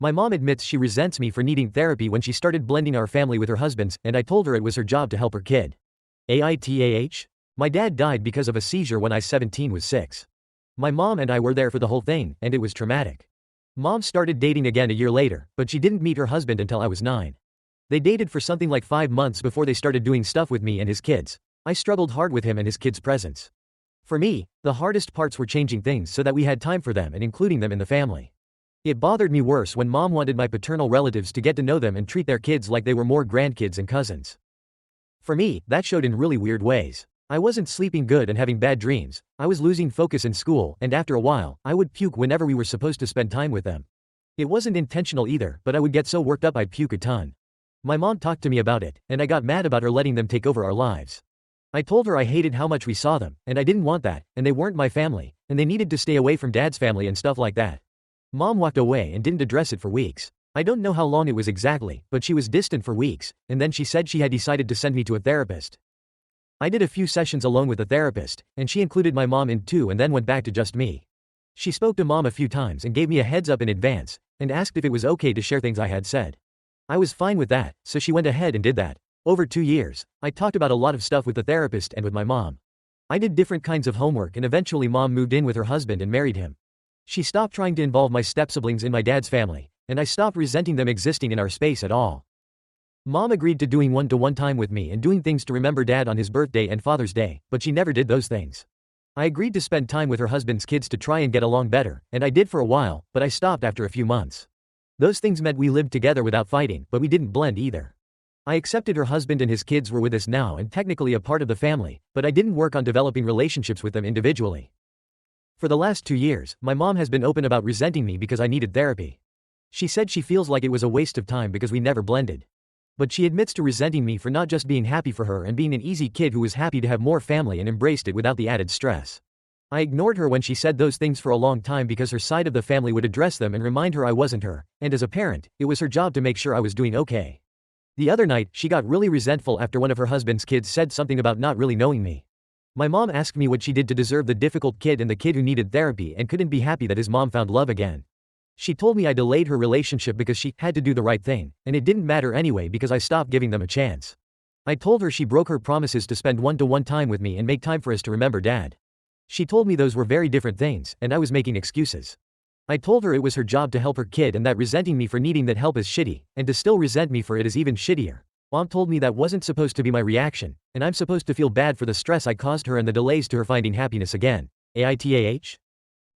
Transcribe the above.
My mom admits she resents me for needing therapy when she started blending our family with her husband's, and I told her it was her job to help her kid. AITAH? My dad died because of a seizure when I was 6. My mom and I were there for the whole thing, and it was traumatic. Mom started dating again a year later, but she didn't meet her husband until I was 9. They dated for something like 5 months before they started doing stuff with me and his kids. I struggled hard with him and his kids' presence. For me, the hardest parts were changing things so that we had time for them and including them in the family. It bothered me worse when mom wanted my paternal relatives to get to know them and treat their kids like they were more grandkids and cousins. For me, that showed in really weird ways. I wasn't sleeping good and having bad dreams, I was losing focus in school, and after a while, I would puke whenever we were supposed to spend time with them. It wasn't intentional either, but I would get so worked up I'd puke a ton. My mom talked to me about it, and I got mad about her letting them take over our lives. I told her I hated how much we saw them, and I didn't want that, and they weren't my family, and they needed to stay away from dad's family and stuff like that. Mom walked away and didn't address it for weeks. I don't know how long it was exactly, but she was distant for weeks, and then she said she had decided to send me to a therapist. I did a few sessions alone with the therapist, and she included my mom in too and then went back to just me. She spoke to mom a few times and gave me a heads up in advance, and asked if it was okay to share things I had said. I was fine with that, so she went ahead and did that. Over 2 years, I talked about a lot of stuff with the therapist and with my mom. I did different kinds of homework and eventually mom moved in with her husband and married him. She stopped trying to involve my step-siblings in my dad's family, and I stopped resenting them existing in our space at all. Mom agreed to doing one-to-one time with me and doing things to remember dad on his birthday and Father's Day, but she never did those things. I agreed to spend time with her husband's kids to try and get along better, and I did for a while, but I stopped after a few months. Those things meant we lived together without fighting, but we didn't blend either. I accepted her husband and his kids were with us now and technically a part of the family, but I didn't work on developing relationships with them individually. For the last 2 years, my mom has been open about resenting me because I needed therapy. She said she feels like it was a waste of time because we never blended. But she admits to resenting me for not just being happy for her and being an easy kid who was happy to have more family and embraced it without the added stress. I ignored her when she said those things for a long time because her side of the family would address them and remind her I wasn't her, and as a parent, it was her job to make sure I was doing okay. The other night, she got really resentful after one of her husband's kids said something about not really knowing me. My mom asked me what she did to deserve the difficult kid and the kid who needed therapy and couldn't be happy that his mom found love again. She told me I delayed her relationship because she had to do the right thing, and it didn't matter anyway because I stopped giving them a chance. I told her she broke her promises to spend one-to-one time with me and make time for us to remember dad. She told me those were very different things, and I was making excuses. I told her it was her job to help her kid and that resenting me for needing that help is shitty, and to still resent me for it is even shittier. Mom told me that wasn't supposed to be my reaction, and I'm supposed to feel bad for the stress I caused her and the delays to her finding happiness again. AITAH?